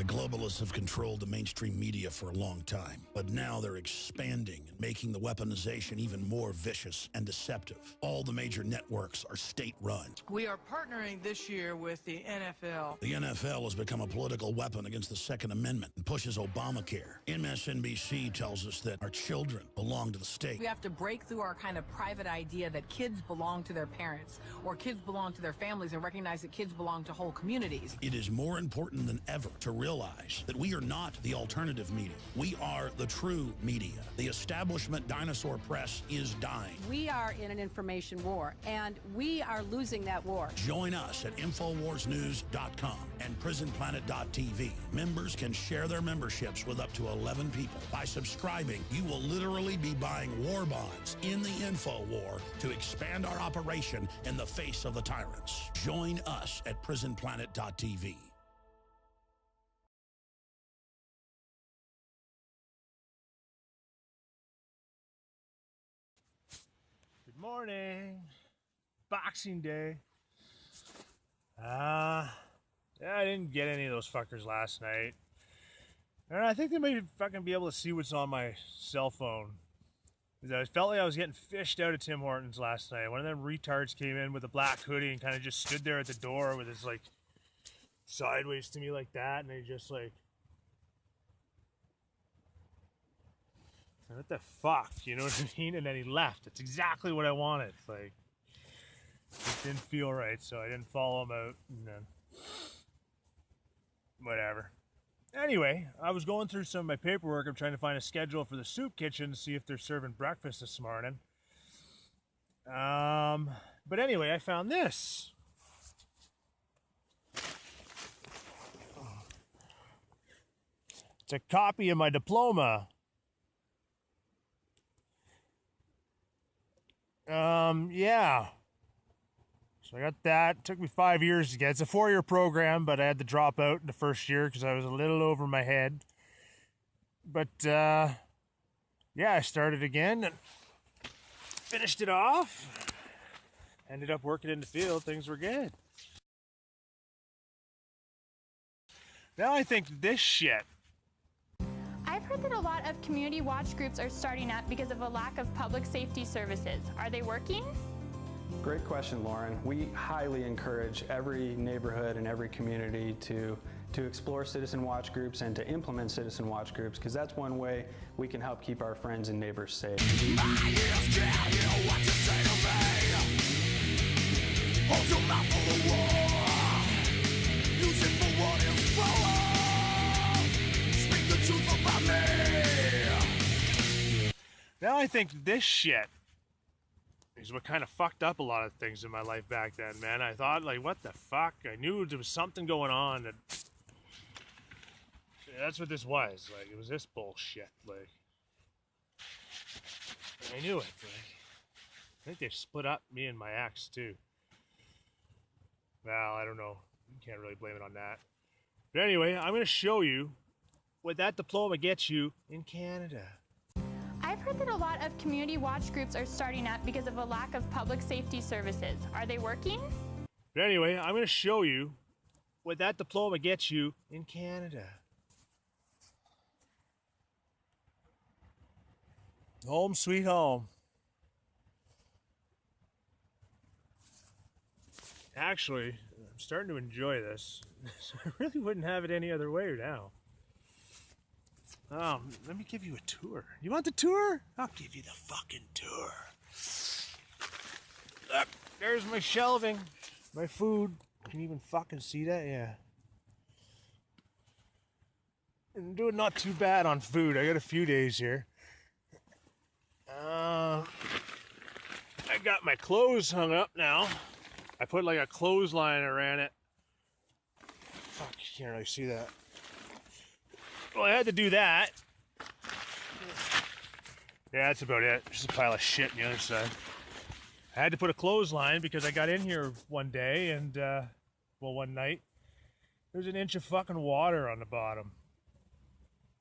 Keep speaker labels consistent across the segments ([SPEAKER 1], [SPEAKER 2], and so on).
[SPEAKER 1] globalists have controlled the mainstream media for a long time, but now they're expanding and making the weaponization even more vicious and deceptive. All the major networks are state-run.
[SPEAKER 2] We are partnering this year with the NFL.
[SPEAKER 1] The NFL has become a political weapon against the Second Amendment and pushes Obamacare. MSNBC tells us that our children belong to the state.
[SPEAKER 3] We have to break through our kind of private idea that kids belong to their parents or kids belong to their families and recognize that kids belong to whole communities.
[SPEAKER 1] It is more important than ever to realize that we are not the alternative media. We are the true media. The establishment dinosaur press is dying.
[SPEAKER 4] We are in an information war, and we are losing that war.
[SPEAKER 1] Join us at InfoWarsNews.com and PrisonPlanet.tv. Members can share their memberships with up to 11 people. By subscribing, you will literally be buying war bonds in the info war to expand our operation in the face of the tyrants. Join us at PrisonPlanet.tv.
[SPEAKER 5] Good morning. Boxing Day. Yeah, I didn't get any of those fuckers last night. And I think they may fucking be able to see what's on my cell phone. I felt like I was getting fished out of Tim Hortons last night. One of them retards came in with a black hoodie and kind of just stood there at the door with his, like, sideways to me like that. And they just, like, what the fuck? You know what I mean? And then he left. It's exactly what I wanted. Like, it didn't feel right, so I didn't follow him out. And then, whatever. Anyway, I was going through some of my paperwork. I'm trying to find a schedule for the soup kitchen to see if they're serving breakfast this morning. But anyway, I found this. It's a copy of my diploma. Yeah. So I got that. It took me 5 years to get. It's a 4-year program, but I had to drop out in the first year because I was a little over my head. But, yeah, I started again and finished it off. Ended up working in the field. Things were good. Now I think this shit.
[SPEAKER 6] I've heard that a lot of community watch groups are starting up because of a lack of public safety services. Are they working?
[SPEAKER 7] Great question, Lauren. We highly encourage every neighborhood and every community to explore citizen watch groups and to implement citizen watch groups, because that's one way we can help keep our friends and neighbors safe.
[SPEAKER 5] Now I think this shit is what kind of fucked up a lot of things in my life back then, man. I thought, like, what the fuck? I knew there was something going on. That that's what this was. Like, it was this bullshit. Like, I knew it. Like, I think they split up, me and my ex, too. Well, I don't know. You can't really blame it on that. But anyway, I'm going to show you what that diploma gets you in Canada.
[SPEAKER 6] I've heard that a lot of community watch groups are starting up because of a lack of public safety services. Are they working?
[SPEAKER 5] But anyway, I'm going to show you what that diploma gets you in Canada. Home sweet home. Actually, I'm starting to enjoy this. I really wouldn't have it any other way now. Let me give you a tour. You want the tour? I'll give you the fucking tour. Look, there's my shelving, my food. Can you even fucking see that? Yeah. I'm doing not too bad on food. I got a few days here. I got my clothes hung up now. I put like a clothesline around it. Fuck, you can't really see that. Well, I had to do that. Yeah, that's about it. Just a pile of shit on the other side. I had to put a clothesline because I got in here one day and, one night. There's an inch of fucking water on the bottom.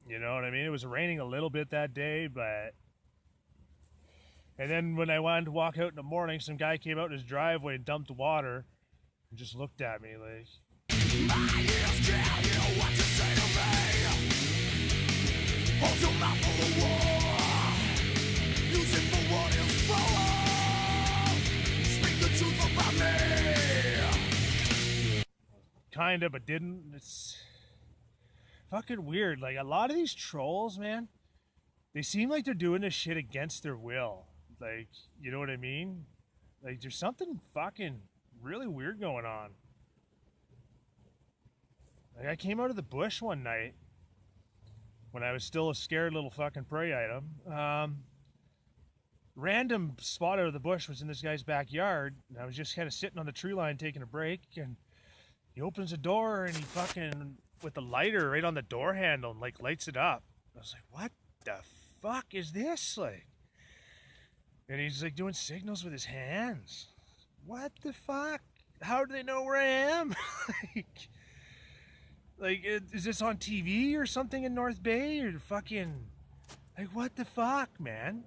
[SPEAKER 5] You know what I mean? It was raining a little bit that day, but... And then when I wanted to walk out in the morning, some guy came out in his driveway and dumped water and just looked at me like... Kinda, but didn't. It's fucking weird. Like, a lot of these trolls, man, they seem like they're doing this shit against their will. Like, you know what I mean? Like, there's something fucking really weird going on. Like, I came out of the bush one night when I was still a scared little fucking prey item. Random spot out of the bush was in this guy's backyard, and I was just kind of sitting on the tree line taking a break, and he opens the door and he fucking, with the lighter right on the door handle, and like lights it up. I was like, what the fuck is this? Like, and he's like doing signals with his hands. What the fuck? How do they know where I am? like, is this on TV or something in North Bay? Or fucking, like, what the fuck, man?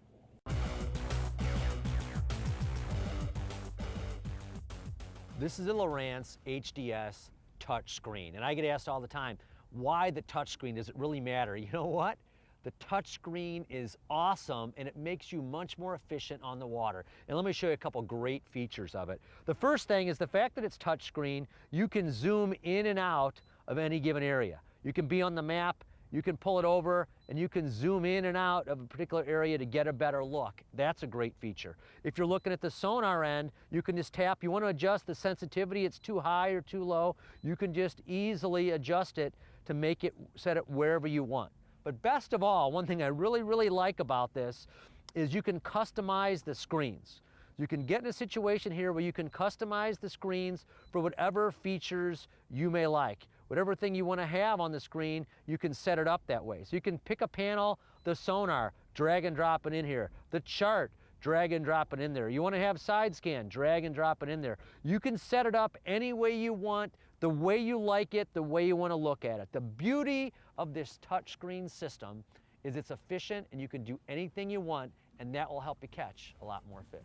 [SPEAKER 8] This is a Lowrance HDS touchscreen, and I get asked all the time, why the touchscreen? Does it really matter? You know what? The touchscreen is awesome, and it makes you much more efficient on the water. And let me show you a couple great features of it. The first thing is the fact that it's touchscreen, you can zoom in and out of any given area. You can be on the map, you can pull it over, and you can zoom in and out of a particular area to get a better look. That's a great feature. If you're looking at the sonar end, you can just tap. You want to adjust the sensitivity, it's too high or too low, you can just easily adjust it to make it, set it wherever you want. But best of all, one thing I really like about this is you can customize the screens. You can get in a situation here where you can customize the screens for whatever features you may like. Whatever thing you want to have on the screen, you can set it up that way. So you can pick a panel, the sonar, drag and drop it in here. The chart, drag and drop it in there. You want to have side scan, drag and drop it in there. You can set it up any way you want, the way you like it, the way you want to look at it. The beauty of this touchscreen system is it's efficient and you can do anything you want, and that will help you catch a lot more fish.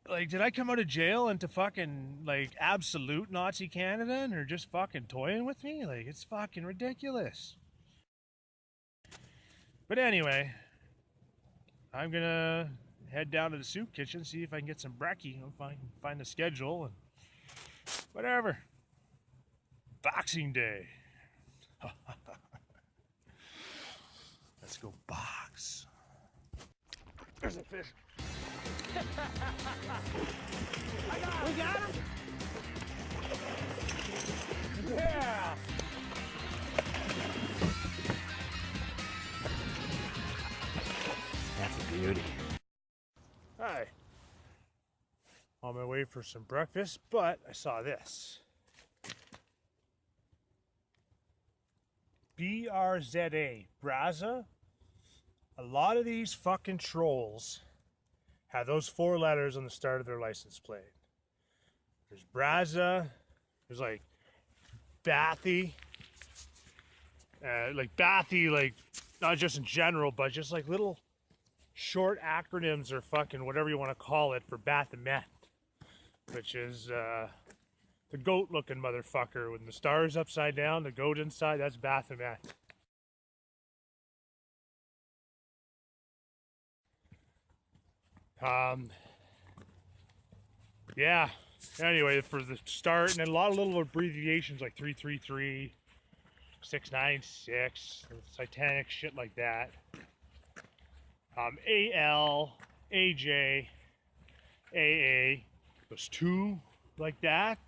[SPEAKER 5] Like, did I come out of jail into fucking, like, absolute Nazi Canada and they're just fucking toying with me? Like, it's fucking ridiculous. But anyway, I'm gonna head down to the soup kitchen, see if I can get some brekkie. I'll find the schedule and whatever. Boxing Day. Let's go box. There's a fish. We got him! Yeah!
[SPEAKER 8] That's a beauty.
[SPEAKER 5] Hi. On my way for some breakfast, but I saw this. BRZA, Brazza. A lot of these fucking trolls have those 4 letters on the start of their license plate. There's Brazza, there's like Bathy, like not just in general, but just like little short acronyms or fucking whatever you want to call it for Baphomet, which is the goat looking motherfucker with the stars upside down, the goat inside, that's Baphomet. Yeah, anyway, for the start, and then a lot of little abbreviations like 333, 696, satanic shit like that. AL, AJ, AA, those 2 like that.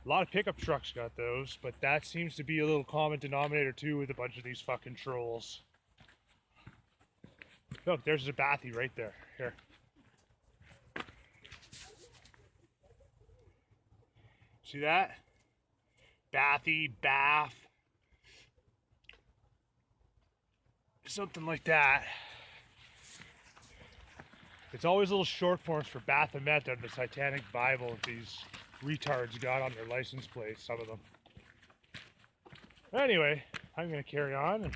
[SPEAKER 5] A lot of pickup trucks got those, but that seems to be a little common denominator too with a bunch of these fucking trolls. Look, there's a Bathy right there. Here. See that? Bathy, Bath. Something like that. It's always little short forms for Baphomet out of the Satanic Bible that these retards got on their license plates, some of them. Anyway, I'm gonna carry on and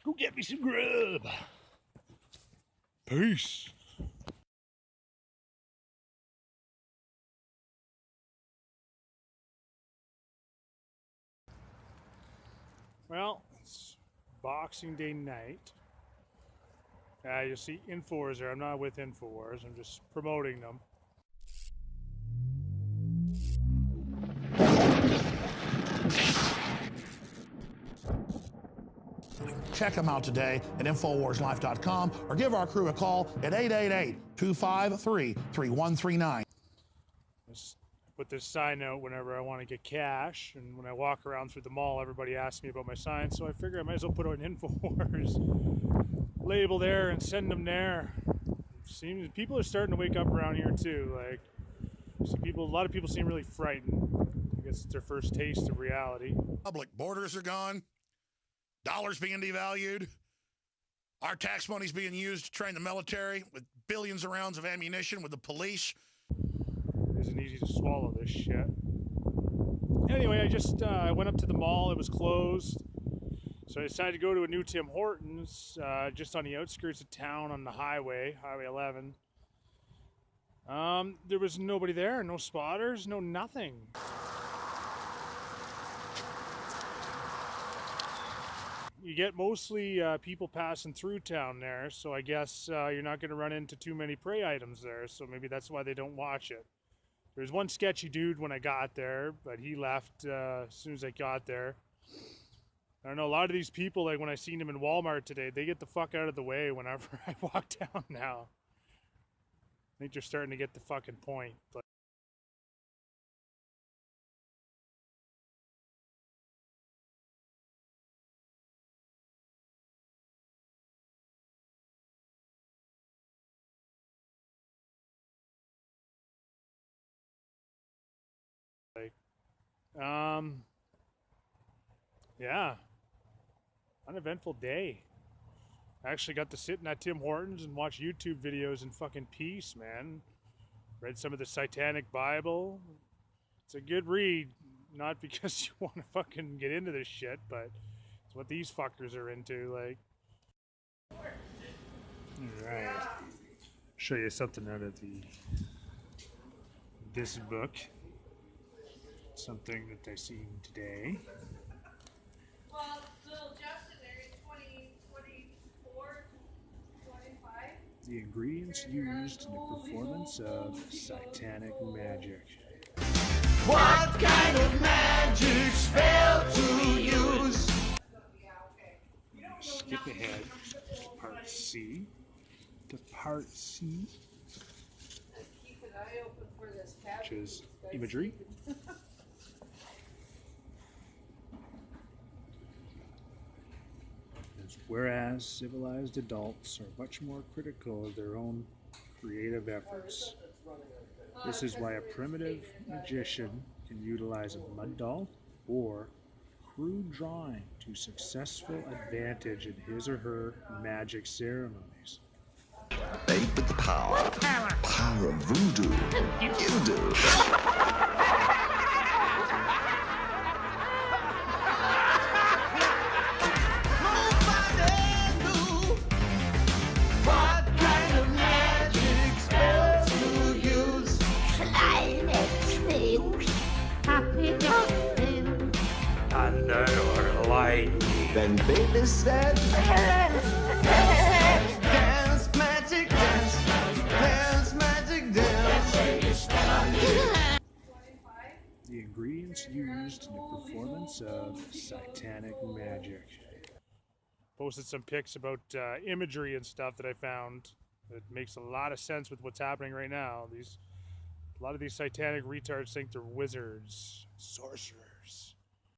[SPEAKER 5] go get me some grub. Peace. Well, it's Boxing Day night. You'll see Infowars there. I'm not with Infowars. I'm just promoting them.
[SPEAKER 1] Check them out today at InfoWarsLife.com or give our crew a call at 888-253-3139.
[SPEAKER 5] Put this sign out whenever I want to get cash, and when I walk around through the mall, everybody asks me about my sign, so I figure I might as well put out an Infowars label there and send them there. Seems people are starting to wake up around here too. Like, a lot of people seem really frightened. I guess it's their first taste of reality.
[SPEAKER 1] Public borders are gone. Dollars being devalued. Our tax money's being used to train the military with billions of rounds of ammunition with the police.
[SPEAKER 5] It isn't easy to swallow this shit. Anyway, I went up to the mall. It was closed. So I decided to go to a new Tim Hortons just on the outskirts of town on the highway, Highway 11. There was nobody there, no spotters, no nothing. You get mostly people passing through town there, so I guess you're not going to run into too many prey items there, so maybe that's why they don't watch it. There's one sketchy dude when I got there, but he left as soon as I got there. I don't know, a lot of these people, like when I seen them in Walmart today, they get the fuck out of the way whenever I walk down now. I think they're starting to get the fucking point. But yeah, uneventful day. I actually got to sit in that Tim Hortons and watch YouTube videos in fucking peace, man. Read some of the Satanic Bible. It's a good read, not because you want to fucking get into this shit, but it's what these fuckers are into, like. Alright. Show you something out of this book. Something that I seen today.
[SPEAKER 9] Well, little Justin there is 24, 25.
[SPEAKER 5] The ingredients used in the performance of satanic magic.
[SPEAKER 10] What kind of magic spell to use?
[SPEAKER 5] Skip ahead to part C.
[SPEAKER 9] Keep an eye open for this
[SPEAKER 5] Which is imagery. Whereas civilized adults are much more critical of their own creative efforts. This is why a primitive magician can utilize a mud doll or crude drawing to successful advantage in his or her magic ceremonies.
[SPEAKER 10] Made with the power. Power of voodoo. You do.
[SPEAKER 11] Thunder or lightning.
[SPEAKER 10] Then baby said, dance, magic dance, dance, magic dance.
[SPEAKER 5] The ingredients used in the performance of satanic magic. Posted some pics about imagery and stuff that I found. It makes a lot of sense with what's happening right now. A lot of these satanic retards think they're wizards, sorcerers.